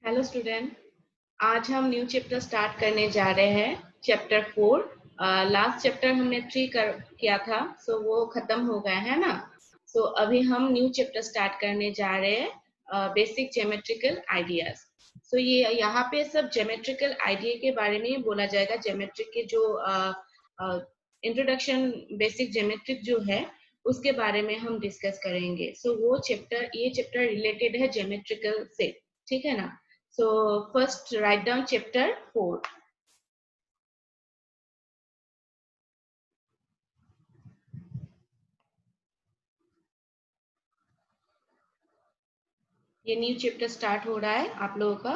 Hello student. आज हम new chapter start करने जा रहे हैं, चैप्टर 4। लास्ट चैप्टर हमने 3 किया था, सो वो खत्म हो गया है ना। सो अभी हम न्यू चैप्टर स्टार्ट करने जा रहे हैं, बेसिक ज्योमेट्रिकल आइडियाज। सो ये यहाँ पे सब ज्योमेट्रिकल आइडिया के बारे में ही बोला जाएगा। ज्योमेट्री के जो इंट्रोडक्शन, बेसिक ज्योमेट्रिक जो है उसके बारे में हम डिस्कस करेंगे। सो वो चैप्टर, ये चैप्टर रिलेटेड है ज्योमेट्रिकल से, ठीक है ना। So first write down chapter 4. ये न्यू चैप्टर स्टार्ट हो रहा है आप लोगों का।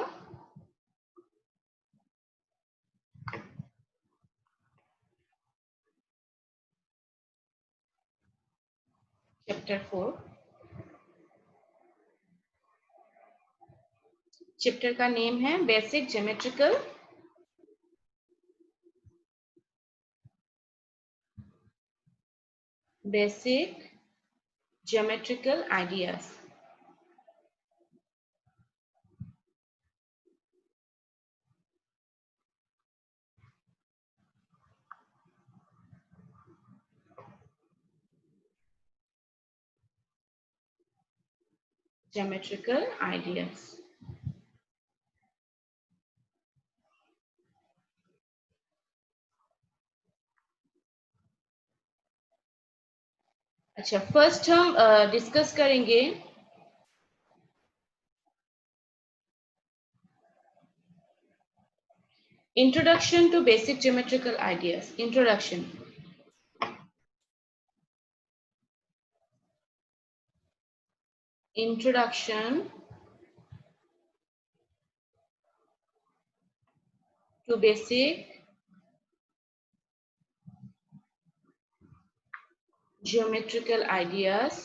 चैप्टर 4, चैप्टर का नेम है basic geometrical ideas. Geometrical ideas. अच्छा, फर्स्ट हम डिस्कस करेंगे introduction to basic geometrical ideas. Introduction to basic geometrical ideas.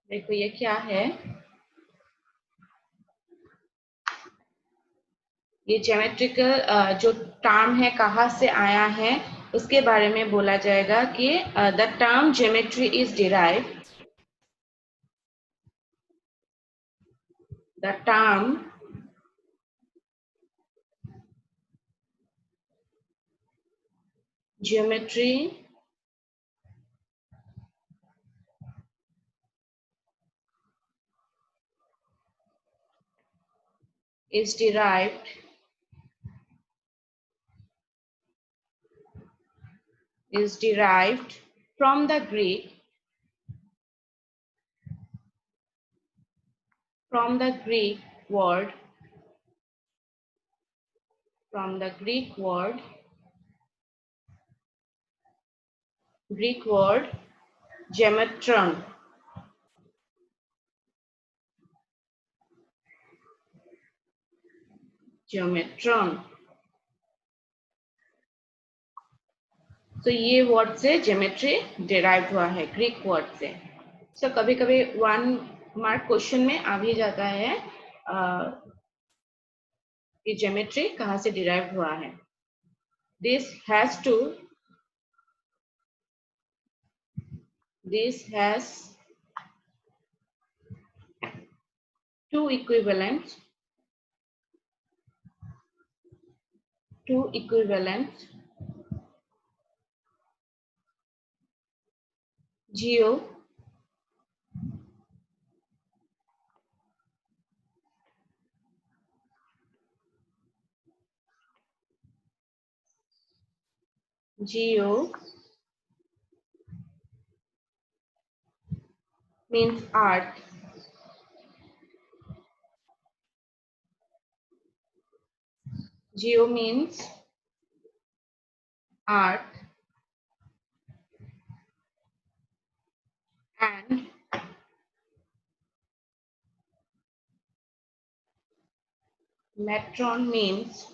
देखो ये क्या है, ये ज्योमेट्रिकल जो टर्म है कहाँ से आया है उसके बारे में बोला जाएगा कि the term geometry is derived, the term geometry is derived from the Greek, from the Greek word, from the Greek word geometron. geometron तो ये वर्ड से ज्योमेट्री डिराइव हुआ है, ग्रीक वर्ड से। सो कभी कभी 1 मार्क क्वेश्चन में आ भी जाता है कि ज्योमेट्री कहाँ से डिराइव हुआ है। This has two equivalent geo means art, geo means art, and metron means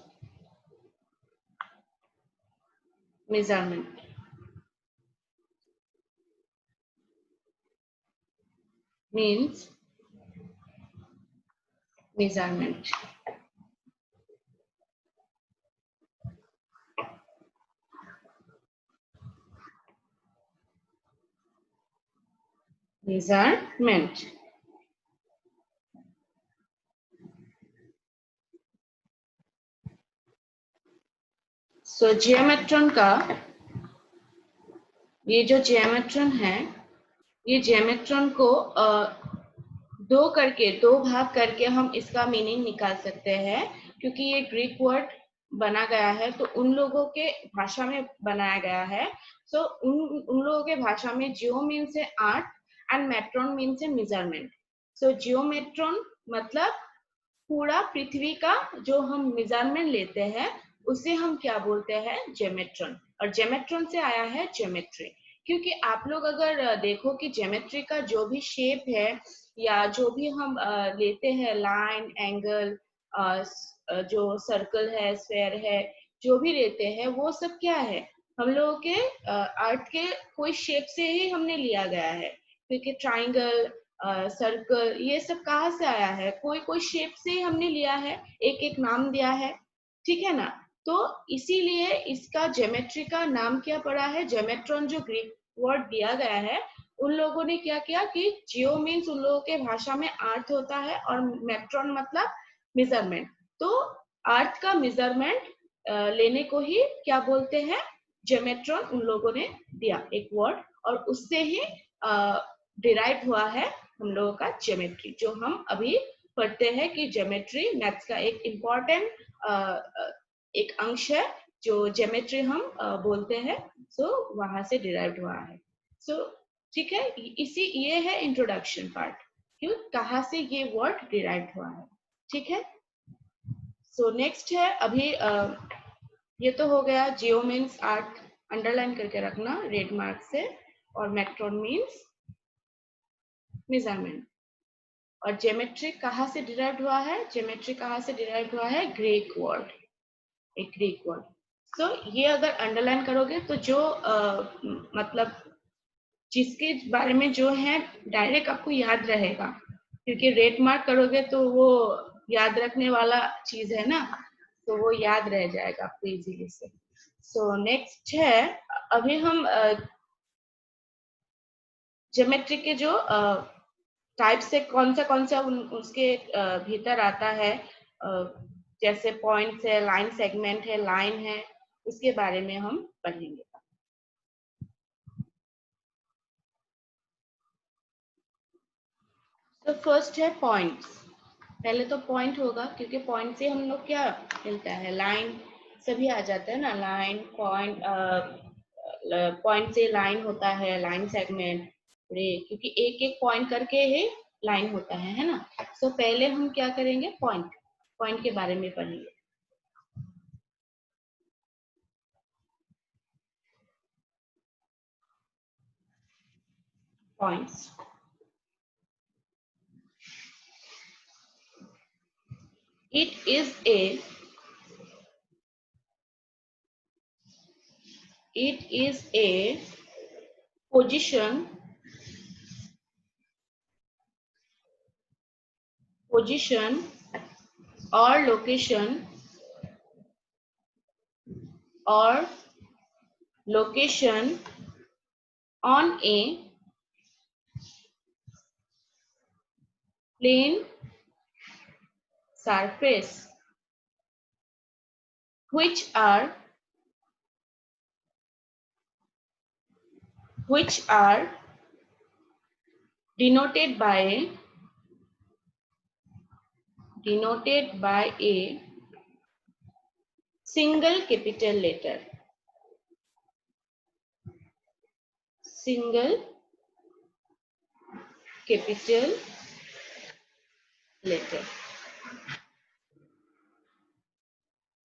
measurement. Measurement. So geometron का ये जो जियोमेट्रॉन है, ये जियोमेट्रॉन को दो भाग करके हम इसका मीनिंग निकाल सकते हैं, क्योंकि ये ग्रीक वर्ड बना गया है तो उन लोगों के भाषा में बनाया गया है। सो उन लोगों के भाषा में जियो मीन्स है आर्ट एंड मेट्रॉन मीन्स है मेजरमेंट। सो जियोमेट्रॉन मतलब पूरा पृथ्वी का जो हम मेजरमेंट लेते हैं उसे हम क्या बोलते हैं, जेमेट्रॉन। और जेमेट्रॉन से आया है ज्योमेट्री, क्योंकि आप लोग अगर देखो कि ज्योमेट्री का जो भी शेप है या जो भी हम लेते हैं, लाइन, एंगल, जो सर्कल है, स्फेयर है, जो भी लेते हैं वो सब क्या है, हम लोगों के आर्ट के कोई शेप से ही हमने लिया गया है। क्योंकि ट्राइंगल, सर्कल, ये सब कहाँ से आया है, कोई कोई शेप से ही हमने लिया है, एक एक नाम दिया है, ठीक है ना। तो इसीलिए इसका ज्योमेट्री का नाम क्या पड़ा है, जेमेट्रॉन। जो ग्रीक वर्ड दिया गया है, उन लोगों ने क्या किया कि जियो मीन्स उन लोगों के भाषा में अर्थ होता है और मेट्रॉन मतलब मेजरमेंट। तो अर्थ का मेजरमेंट लेने को ही क्या बोलते हैं, जेमेट्रॉन उन लोगों ने दिया एक वर्ड, और उससे ही डिराइव हुआ है हम लोगों का ज्योमेट्री, जो हम अभी पढ़ते हैं कि ज्योमेट्री मैथ्स का एक इम्पॉर्टेंट एक अंश है, जो ज्योमेट्री हम बोलते हैं। सो वहां से डिराइव हुआ है। सो ठीक है, इसी ये है इंट्रोडक्शन पार्ट, क्यों कहाँ से ये वर्ड डिराइव हुआ है, ठीक है। सो नेक्स्ट है अभी ये तो हो गया जियो मीन्स आर्ट, अंडरलाइन करके रखना रेड मार्क से, और मेट्रॉन मीन्स मेजरमेंट। और ज्योमेट्री कहाँ से डिराइव हुआ है, ज्योमेट्री कहाँ से डिराइव हुआ है, ग्रीक वर्ड, एक ग्रीक वर्ड। तो ये अगर अंडरलाइन करोगे तो जो मतलब जिसके बारे में जो है डायरेक्ट आपको याद रहेगा, क्योंकि रेड मार्क करोगे तो वो याद रखने वाला चीज है ना, तो वो याद रह जाएगा आपको इजीली से। सो नेक्स्ट है अभी हम ज्योमेट्री के जो टाइप से कौन सा उसके भीतर आता है, जैसे पॉइंट्स है, लाइन सेगमेंट है, लाइन है, उसके बारे में हम पढ़ेंगे। तो फर्स्ट है पॉइंट्स। पहले तो पॉइंट होगा, क्योंकि पॉइंट से हम लोग क्या मिलता है, लाइन सभी आ जाता है ना, लाइन पॉइंट, पॉइंट से लाइन होता है, लाइन सेगमेंट, रे, क्योंकि एक एक पॉइंट करके ही लाइन होता है ना। तो पहले हम क्या करेंगे, पॉइंट, पॉइंट के बारे में पढ़ेंगे। Points, it is a position position or or location on a plane surface which are denoted by a single capital letter, single capital letter।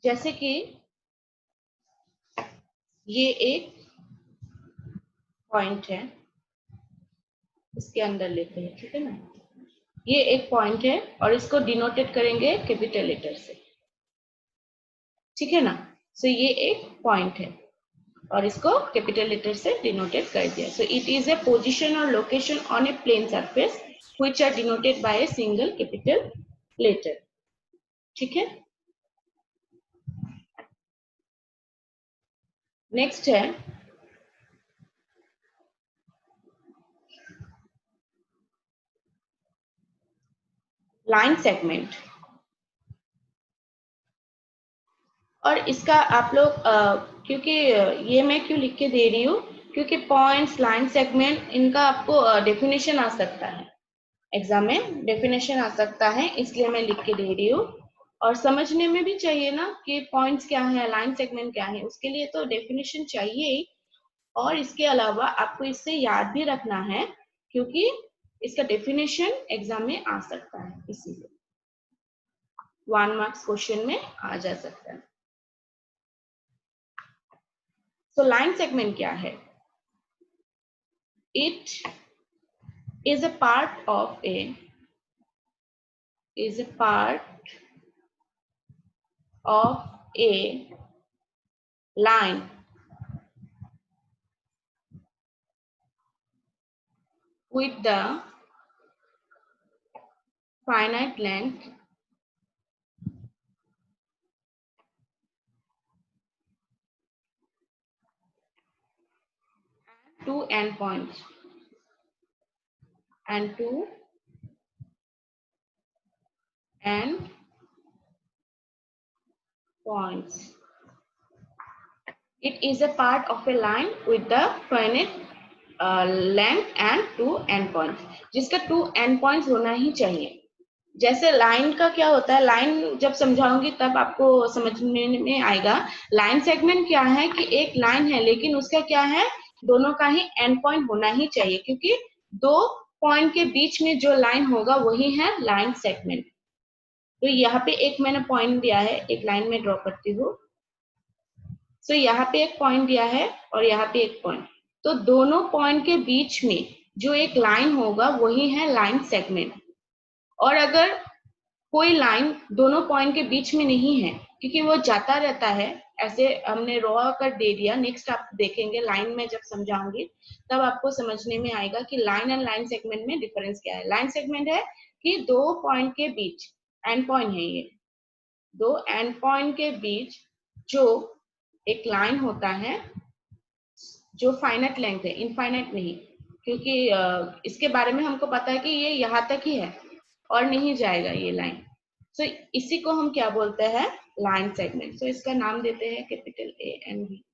जैसे कि ये एक पॉइंट है, इसके अंदर लेते हैं, ठीक है ना, ये एक पॉइंट है और इसको डिनोटेड करेंगे कैपिटल लेटर से, ठीक है ना। सो ये एक पॉइंट है और इसको कैपिटल लेटर से डिनोटेड कर दिया। So it is a position और location on a plane surface which are denoted by a single capital letter, ठीक है। नेक्स्ट है लाइन सेगमेंट। और इसका आप लोग क्योंकि ये मैं क्यों लिख के दे रही हूँ, क्योंकि पॉइंट्स, लाइन सेगमेंट, इनका आपको डेफिनेशन आ सकता है, एग्जाम में डेफिनेशन आ सकता है, इसलिए मैं लिख के दे रही हूँ। और समझने में भी चाहिए ना कि पॉइंट्स क्या है, लाइन सेगमेंट क्या है, उसके लिए तो डेफिनेशन चाहिए ही। और इसके अलावा आपको इससे याद भी रखना है, क्योंकि इसका डेफिनेशन एग्जाम में आ सकता है, इसीलिए 1 मार्क्स क्वेश्चन में आ जा सकता है। तो लाइन सेगमेंट क्या है? It is a part of a line with the finite length two endpoints and two endpoints. It is a part of a line with the finite length and two endpoints, जिसका two endpoints होना ही चाहिए। जैसे line का क्या होता है, line जब समझाऊंगी तब आपको समझने में आएगा। लाइन सेगमेंट क्या है कि एक लाइन है, लेकिन उसका क्या है, दोनों का ही एंड पॉइंट होना ही चाहिए, क्योंकि दो पॉइंट के बीच में जो लाइन होगा वही है लाइन सेगमेंट। तो यहाँ पे एक मैंने पॉइंट दिया है, एक लाइन में ड्रॉ करती हूँ। सो यहाँ पे एक पॉइंट दिया है और यहाँ पे एक पॉइंट, तो दोनों पॉइंट के बीच में जो एक लाइन होगा वही है लाइन सेगमेंट। और अगर कोई लाइन दोनों पॉइंट के बीच में नहीं है, क्योंकि वो जाता रहता है, ऐसे हमने रॉ कर दे दिया। नेक्स्ट आप देखेंगे लाइन में जब समझाऊंगी तब आपको समझने में आएगा कि लाइन एंड लाइन सेगमेंट में डिफरेंस क्या है। लाइन सेगमेंट है कि दो पॉइंट के बीच, एंड पॉइंट है ये, दो एंड पॉइंट के बीच जो एक लाइन होता है जो फाइनाइट लेंथ है, इनफाइनाइट नहीं, क्योंकि इसके बारे में हमको पता है कि ये यहाँ तक ही है और नहीं जाएगा ये लाइन। सो इसी को हम क्या बोलते हैं, लाइन सेगमेंट। सो इसका नाम देते हैं capital A and B.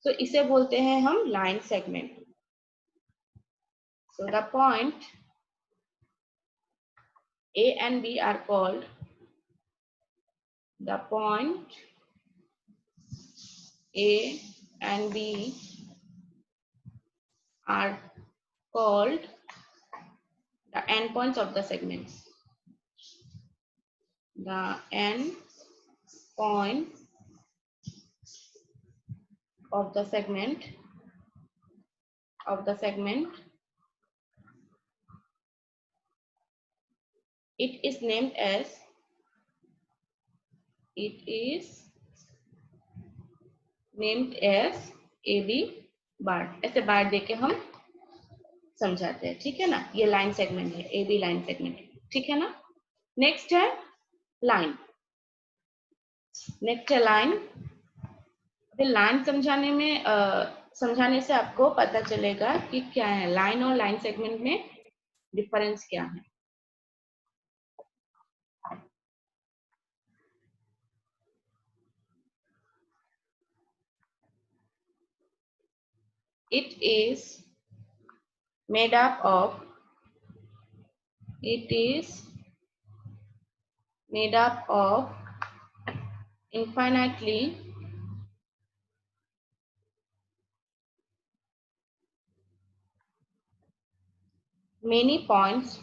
So इसे बोलते हैं हम line segment. So the point A and B are called the point A and B are called the endpoints of the segments. The end point of the segment it is named as AB बार। ऐसे बार देके हम समझाते हैं, ठीक है ना। ये line segment है, AB लाइन सेगमेंट, ठीक है ना। नेक्स्ट है लाइन। लाइन समझाने में समझाने से आपको पता चलेगा कि क्या है लाइन और लाइन सेगमेंट में डिफरेंस क्या है। It is made up of infinitely many points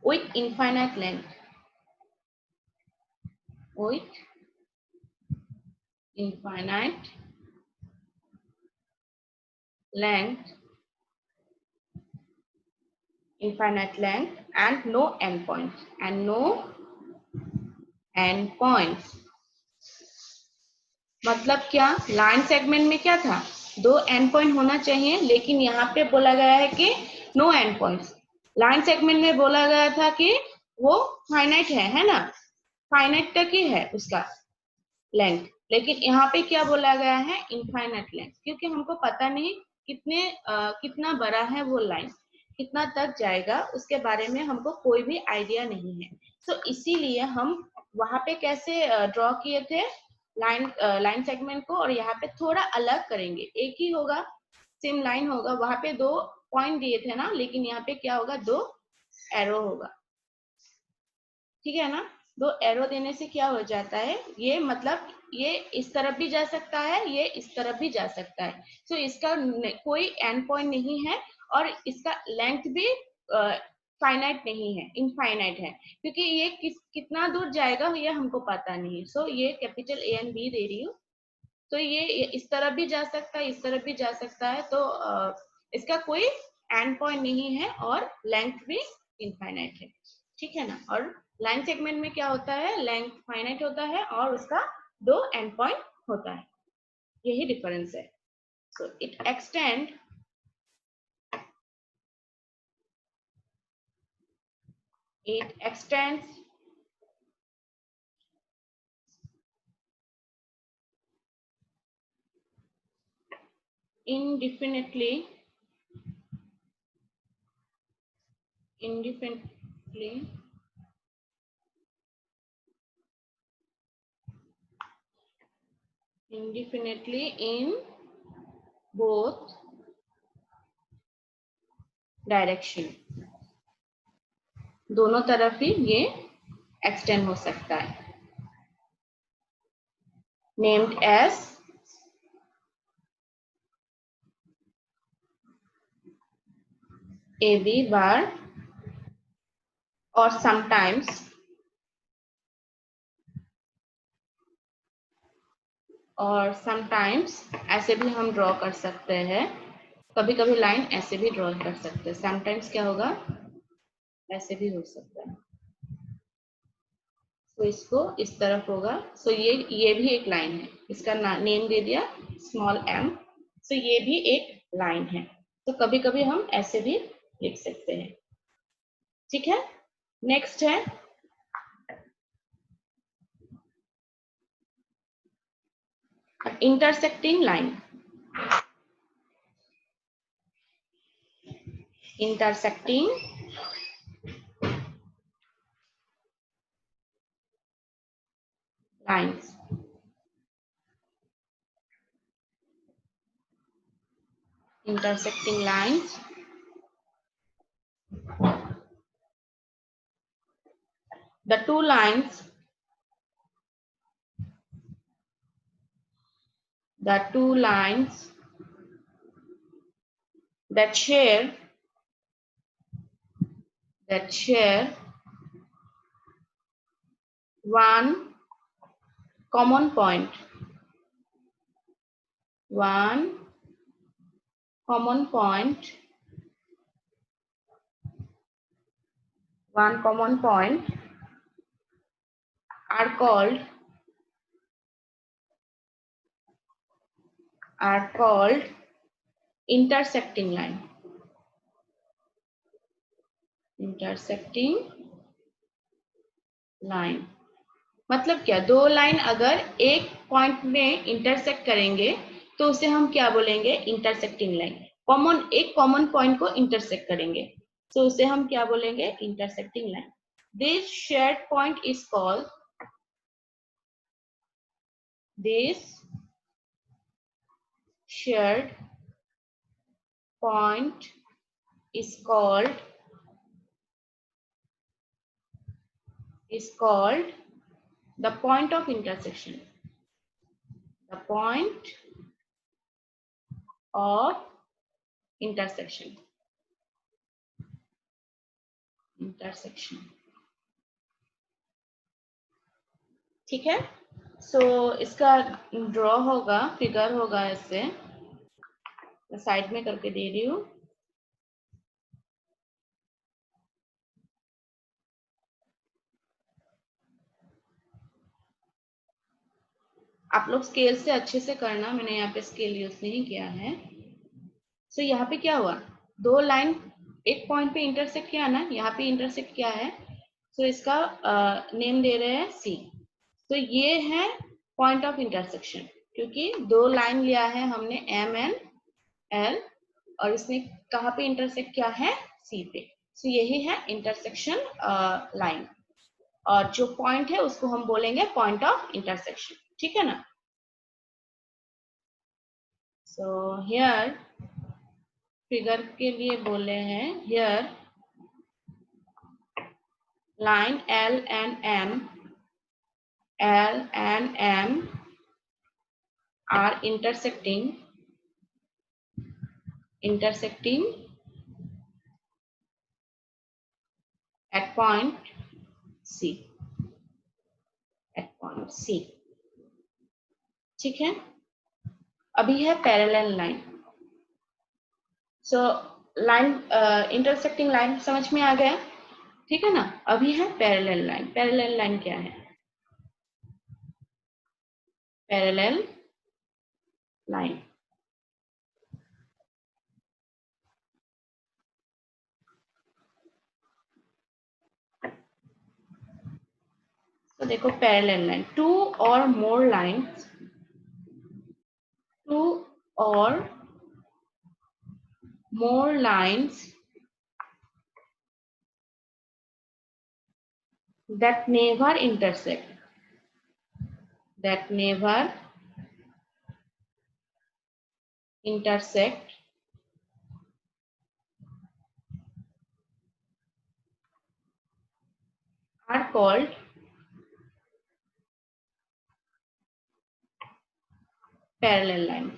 with infinite length. Infinite length and no endpoints. मतलब क्या, लाइन सेगमेंट में क्या था, दो एंड पॉइंट होना चाहिए, लेकिन यहाँ पे बोला गया है कि no end points. Line segment में बोला गया था कि वो फाइनाइट है ना, फाइनाइट तक ही है उसका लेंथ, लेकिन यहाँ पे क्या बोला गया है, इनफाइनाइट लेंथ, क्योंकि हमको पता नहीं कितना बड़ा है वो लाइन, कितना तक जाएगा उसके बारे में हमको कोई भी आइडिया नहीं है। तो इसीलिए हम वहां पे कैसे ड्रॉ किए थे लाइन सेगमेंट को, और यहाँ पे थोड़ा अलग करेंगे, एक ही होगा, सेम लाइन होगा, वहां पे 2 पॉइंट दिए थे ना, लेकिन यहाँ पे क्या होगा, 2 एरो होगा, ठीक है ना। 2 एरो देने से क्या हो जाता है, ये मतलब ये इस तरफ भी जा सकता है, ये इस तरफ भी जा सकता है। तो इसका कोई एंड पॉइंट नहीं है, और इसका लेंथ भी फाइनाइट नहीं है, इनफाइनाइट है, क्योंकि ये कितना दूर जाएगा ये हमको पता नहीं। सो ये कैपिटल ए एंड बी दे रही हूँ। तो ये इस तरफ भी जा सकता है, इस तरफ भी जा सकता है, तो इसका कोई एंड पॉइंट नहीं है, और लेंथ भी इनफाइनाइट है, ठीक है ना। और लाइन सेगमेंट में क्या होता है, लेंथ फाइनाइट होता है और उसका 2 एंड पॉइंट होता है, यही डिफरेंस है। So it extend indefinitely in both direction, दोनों तरफ ही ये एक्सटेंड हो सकता है। नेम्ड एज AB bar, और समटाइम्स ऐसे भी हम ड्रॉ कर सकते हैं, कभी कभी लाइन ऐसे भी ड्रॉ कर सकते हैं। समटाइम्स क्या होगा, ऐसे भी हो सकता है। तो इसको इस तरफ होगा। सो ये भी एक लाइन है, इसका नेम दे दिया स्मॉल m। सो ये भी एक लाइन है, तो कभी कभी हम ऐसे भी लिख सकते हैं, ठीक है। नेक्स्ट है intersecting line. intersecting lines, intersecting lines, the two lines that share one common point, are called intersecting line। मतलब क्या, 2 लाइन अगर एक पॉइंट में इंटरसेक्ट करेंगे तो उसे हम क्या बोलेंगे, इंटरसेक्टिंग लाइन। एक कॉमन पॉइंट को इंटरसेक्ट करेंगे तो उसे हम क्या बोलेंगे, intersecting line. This shared point is called the point of intersection, intersection, ठीक है। सो इसका ड्रॉ होगा, फिगर होगा ऐसे, मैं साइड में करके दे रही हूँ। आप लोग स्केल से अच्छे से करना, मैंने यहाँ पे स्केल यूज नहीं किया है। सो यहाँ पे क्या हुआ, 2 लाइन एक पॉइंट पे इंटरसेक्ट किया ना, यहाँ पे इंटरसेक्ट किया है। सो इसका नेम दे रहे हैं C। तो ये है पॉइंट ऑफ इंटरसेक्शन, क्योंकि दो लाइन लिया है हमने एम एंड एल और इसमें कहाँ पे इंटरसेक्ट किया है, सी पे। सो यही है इंटरसेक्शन लाइन, और जो पॉइंट है उसको हम बोलेंगे पॉइंट ऑफ इंटरसेक्शन, ठीक है ना। सो हियर फिगर के लिए बोले हैं, here line L and M are intersecting at point C, ठीक है। अभी है parallel line. So line intersecting line समझ में आ गया, ठीक है ना। अभी है पैरेलल लाइन। पैरेलल लाइन क्या है? पैरेलल लाइन, तो देखो पैरेलल लाइन, टू और more lines that never intersect are called parallel lines।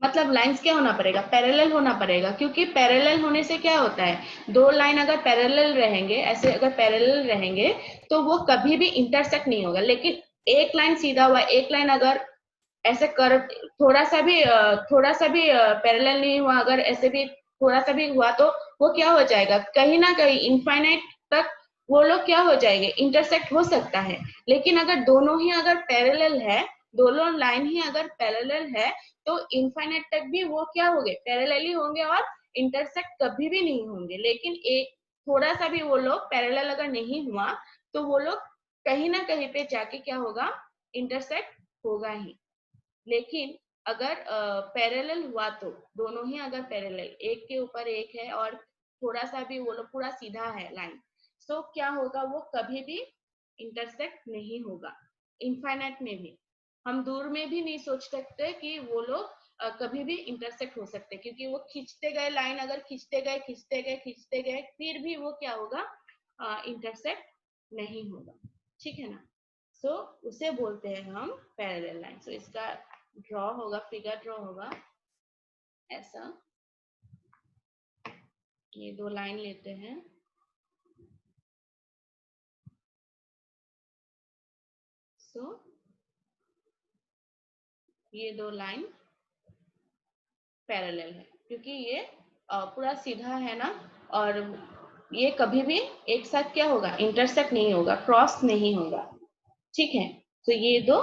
मतलब लाइंस क्या होना पड़ेगा, पैरेलल होना पड़ेगा, क्योंकि पैरेलल होने से क्या होता है, दो लाइन अगर पैरेलल रहेंगे, ऐसे अगर पैरेलल रहेंगे तो वो कभी भी इंटरसेक्ट नहीं होगा। लेकिन एक लाइन सीधा हुआ, एक लाइन अगर ऐसे कर थोड़ा सा भी पैरेलल नहीं हुआ, अगर ऐसे भी थोड़ा सा भी हुआ तो वो क्या हो जाएगा, कहीं ना कहीं इनफाइनाइट तक वो लोग क्या हो जाएंगे, इंटरसेक्ट हो सकता है। लेकिन अगर दोनों ही अगर पैरेलल है, दोनों लाइन ही अगर पैरेलल है, तो इनफाइनाइट तक भी वो क्या होंगे, पैरेलल ही होंगे और इंटरसेक्ट कभी भी नहीं होंगे। लेकिन एक थोड़ा सा भी वो लोग पैरेलल अगर नहीं हुआ तो वो लोग कहीं ना कहीं पे जाके क्या होगा, इंटरसेक्ट होगा ही। लेकिन अगर पैरेलल हुआ तो दोनों ही अगर पैरेलल एक के ऊपर एक है और थोड़ा सा भी वो लोग पूरा सीधा है लाइन, तो क्या होगा, वो कभी भी इंटरसेक्ट नहीं होगा। इनफाइनाइट में भी हम दूर में भी नहीं सोच सकते कि वो लोग कभी भी इंटरसेक्ट हो सकते, क्योंकि वो खींचते गए लाइन, अगर खींचते गए फिर भी वो क्या होगा, इंटरसेक्ट नहीं होगा, ठीक है ना। सो उसे बोलते हैं हम पैरेलल लाइन। सो इसका ड्रॉ होगा, फिगर ड्रॉ होगा ऐसा, ये दो लाइन लेते हैं, सो ये दो लाइन पैरेलल है, क्योंकि ये पूरा सीधा है ना, और ये कभी भी एक साथ क्या होगा, इंटरसेक्ट नहीं होगा, क्रॉस नहीं होगा, ठीक है। तो ये दो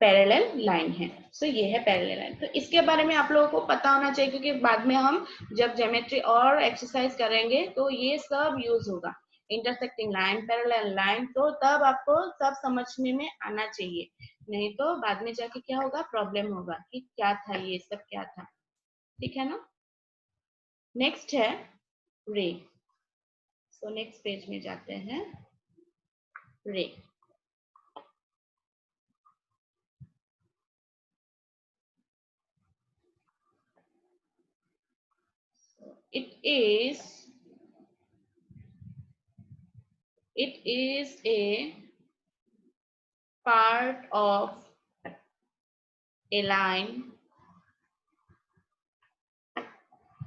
पैरेलल लाइन है। सो ये है पैरेलल लाइन। तो इसके बारे में आप लोगों को पता होना चाहिए, क्योंकि बाद में हम जब ज्योमेट्री और एक्सरसाइज करेंगे तो ये सब यूज होगा, इंटरसेक्टिंग लाइन, पैरेलल लाइन, तो तब आपको सब समझने में आना चाहिए। नहीं तो बाद में जाके क्या होगा, प्रॉब्लम होगा कि क्या था ये सब, क्या था, ठीक है ना। नेक्स्ट है रे। सो नेक्स्ट पेज में जाते हैं, रे। it is a part of a line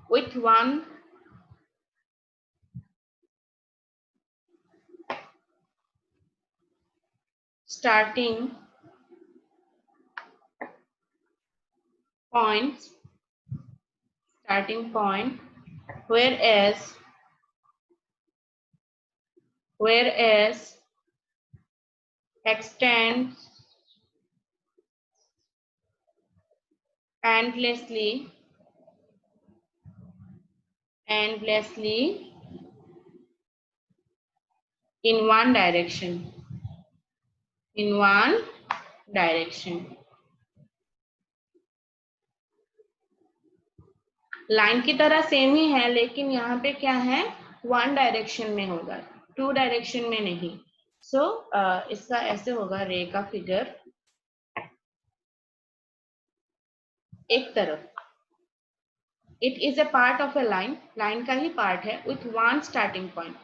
with one starting point, whereas extends endlessly in one direction, in one direction. Line की तरह सेम ही है, लेकिन यहाँ पे क्या है, वन डायरेक्शन में होगा, टू डायरेक्शन में नहीं। सो इसका ऐसे होगा, रे का फिगर एक तरफ, it is a part of a line, line का ही पार्ट है, विथ वन स्टार्टिंग पॉइंट,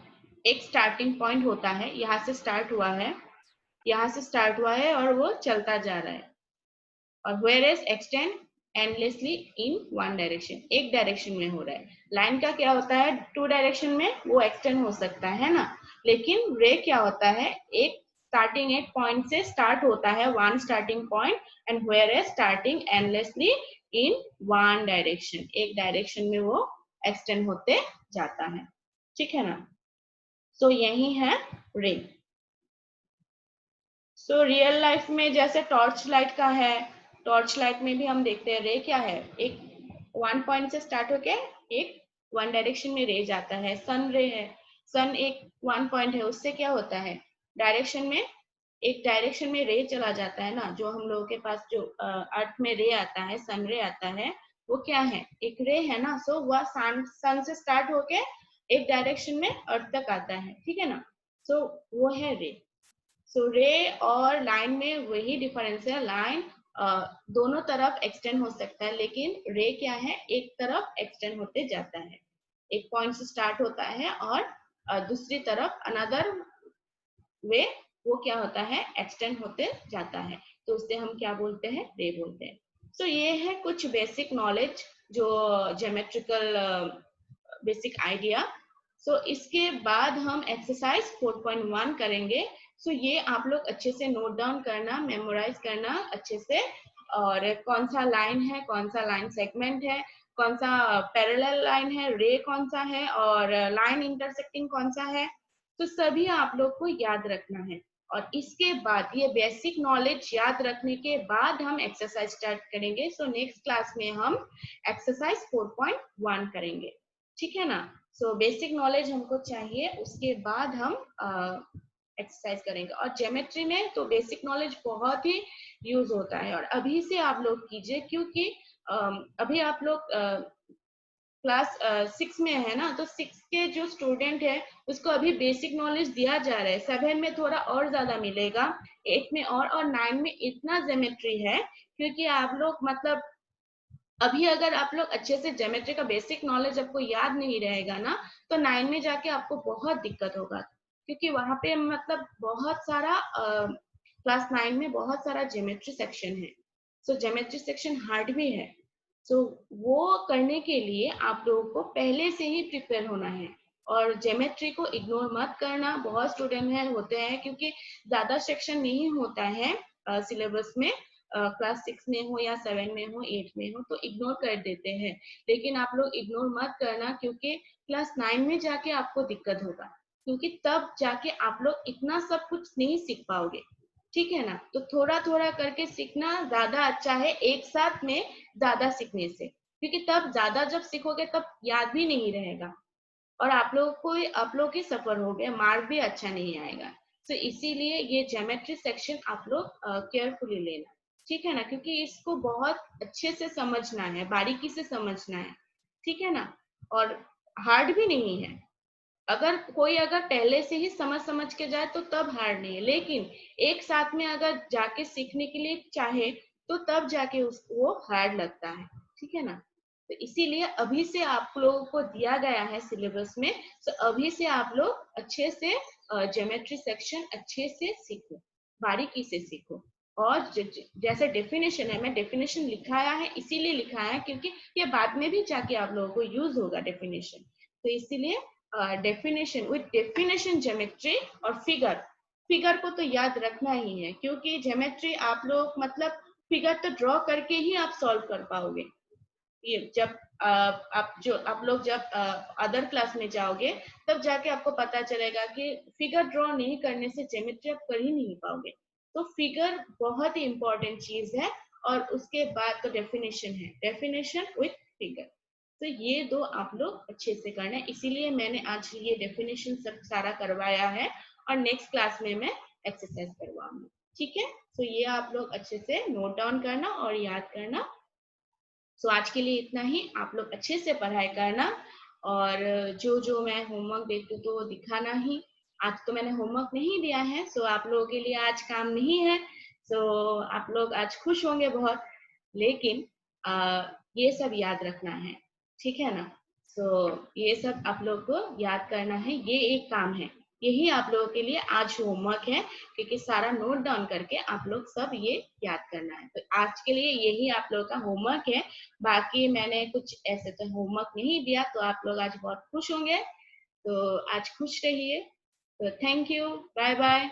एक स्टार्टिंग पॉइंट होता है, यहाँ से स्टार्ट हुआ है, यहाँ से स्टार्ट हुआ है और वो चलता जा रहा है, और where is extend endlessly in one direction, एक डायरेक्शन में हो रहा है। लाइन का क्या होता है, टू डायरेक्शन में वो एक्सटेंड हो सकता है ना, लेकिन रे क्या होता है, एक स्टार्टिंग एक पॉइंट से स्टार्ट होता है, one starting point, and where is starting endlessly in one direction, एक डायरेक्शन में वो एक्सटेंड होते जाता है, ठीक है ना। सो यही है रे। सो रियल लाइफ में जैसे टॉर्च लाइट का है, टॉर्च लाइट में भी हम देखते हैं रे क्या है, एक वन पॉइंट से स्टार्ट होके एक वन डायरेक्शन में रे जाता है। सन रे है, सन एक वन पॉइंट है, उससे क्या होता है, डायरेक्शन में एक डायरेक्शन में रे चला जाता है ना, जो हम लोगों के पास जो अर्थ में रे आता है, सन रे आता है, वो क्या है, एक रे है ना। सो वह सन से स्टार्ट होके एक डायरेक्शन में अर्थ तक आता है, ठीक है ना। सो वो है रे। सो रे और लाइन में वही डिफरेंस है, लाइन दोनों तरफ एक्सटेंड हो सकता है, लेकिन रे क्या है, एक तरफ एक्सटेंड होते जाता है, एक पॉइंट से स्टार्ट होता है और दूसरी तरफ अनदर वे वो क्या होता है, एक्सटेंड होते जाता है, तो उससे हम क्या बोलते हैं, रे बोलते हैं। सो ये है कुछ बेसिक नॉलेज, जो ज्योमेट्रिकल बेसिक आइडिया। सो इसके बाद हम एक्सरसाइज 4.1 करेंगे। सो ये आप लोग अच्छे से नोट डाउन करना, मेमोराइज करना अच्छे से, और कौन सा लाइन है, कौन सा लाइन सेगमेंट है, कौन सा पैरेलल लाइन है, रे कौन सा है, और लाइन इंटरसेक्टिंग कौन सा है, तो सभी आप लोग को याद रखना है। और इसके बाद ये बेसिक नॉलेज याद रखने के बाद हम एक्सरसाइज स्टार्ट करेंगे। सो नेक्स्ट क्लास में हम एक्सरसाइज 4.1 करेंगे, ठीक है ना। सो बेसिक नॉलेज हमको चाहिए, उसके बाद हम एक्सरसाइज करेंगे। और ज्योमेट्री में तो बेसिक नॉलेज बहुत ही यूज होता है, और अभी से आप लोग कीजिए, क्योंकि अभी आप लोग क्लास 6 में है ना, तो 6 के जो स्टूडेंट है उसको अभी बेसिक नॉलेज दिया जा रहा है, 7 में थोड़ा और ज्यादा मिलेगा, 8 में और 9 में इतना ज्योमेट्री है, क्योंकि आप लोग मतलब अभी अगर आप लोग अच्छे से ज्योमेट्री का बेसिक नॉलेज आपको याद नहीं रहेगा ना, तो 9 में जाके आपको बहुत दिक्कत होगा, क्योंकि वहां पे मतलब बहुत सारा क्लास 9 में बहुत सारा ज्योमेट्री सेक्शन है। सो ज्योमेट्री सेक्शन हार्ड भी है। सो वो करने के लिए आप लोगों को पहले से ही प्रिपेयर होना है, और ज्योमेट्री को इग्नोर मत करना। बहुत स्टूडेंट है होते हैं, क्योंकि ज्यादा सेक्शन नहीं होता है सिलेबस में, क्लास 6 में हो या 7 में हो, 8 में हो, तो इग्नोर कर देते हैं। लेकिन आप लोग इग्नोर मत करना, क्योंकि क्लास 9 में जाके आपको दिक्कत होगा, क्योंकि तब जाके आप लोग इतना सब कुछ नहीं सीख पाओगे, ठीक है ना। तो थोड़ा थोड़ा करके सीखना ज्यादा अच्छा है, एक साथ में ज्यादा सीखने से, क्योंकि तब ज्यादा जब सीखोगे तब याद भी नहीं रहेगा, और आप लोग ही सफर हो गए, मार्क भी अच्छा नहीं आएगा। तो इसीलिए ये ज्योमेट्री सेक्शन आप लोग केयरफुली लेना, ठीक है ना, क्योंकि इसको बहुत अच्छे से समझना है, बारीकी से समझना है, ठीक है ना। और हार्ड भी नहीं है, अगर कोई अगर पहले से ही समझ समझ के जाए तो तब हार्ड नहीं है, लेकिन एक साथ में अगर जाके सीखने के लिए चाहे तो तब जाके उसको वो हार्ड लगता है, ठीक है ना। तो इसीलिए अभी से आप लोगों को दिया गया है सिलेबस में, तो अभी से आप लोग अच्छे से ज्योमेट्री सेक्शन अच्छे से सीखो, बारीकी से सीखो। और जैसे डेफिनेशन है, मैं डेफिनेशन लिखाया है, इसीलिए लिखाया है क्योंकि ये बाद में भी जाके आप लोगों को यूज होगा डेफिनेशन, तो इसीलिए डेफिनेशन, विद डेफिनेशन ज्योमेट्री और फिगर, फिगर को तो याद रखना ही है, क्योंकि ज्योमेट्री आप लोग मतलब फिगर तो ड्रॉ करके ही आप सॉल्व कर पाओगे। ये जब आप लोग जब अदर क्लास में जाओगे, तब जाके आपको पता चलेगा कि फिगर ड्रॉ नहीं करने से ज्योमेट्री आप कर ही नहीं पाओगे। तो फिगर बहुत ही इंपॉर्टेंट चीज है, और उसके बाद तो डेफिनेशन है, डेफिनेशन विथ फिगर। तो ये दो आप लोग अच्छे से करना है, इसीलिए मैंने आज ये डेफिनेशन सब सारा करवाया है। और नेक्स्ट क्लास में मैं एक्सरसाइज करवाऊंगी। ठीक है, तो ये आप लोग अच्छे से नोट डाउन करना और याद करना। सो आज के लिए इतना ही। आप लोग अच्छे से पढ़ाई करना और जो जो मैं होमवर्क देती हूँ तो वो दिखाना ही। आज तो मैंने होमवर्क नहीं दिया है, सो आप लोगों के लिए आज काम नहीं है। सो आप लोग आज खुश होंगे बहुत, लेकिन ये सब याद रखना है, ठीक है ना। सो ये सब आप लोग को याद करना है, ये एक काम है, यही आप लोगों के लिए आज होमवर्क है, क्योंकि सारा नोट डाउन करके आप लोग सब ये याद करना है। तो आज के लिए यही आप लोगों का होमवर्क है। बाकी मैंने कुछ ऐसे तो होमवर्क नहीं दिया, तो आप लोग आज बहुत खुश होंगे। तो आज खुश रहिए। तो थैंक यू, बाय बाय।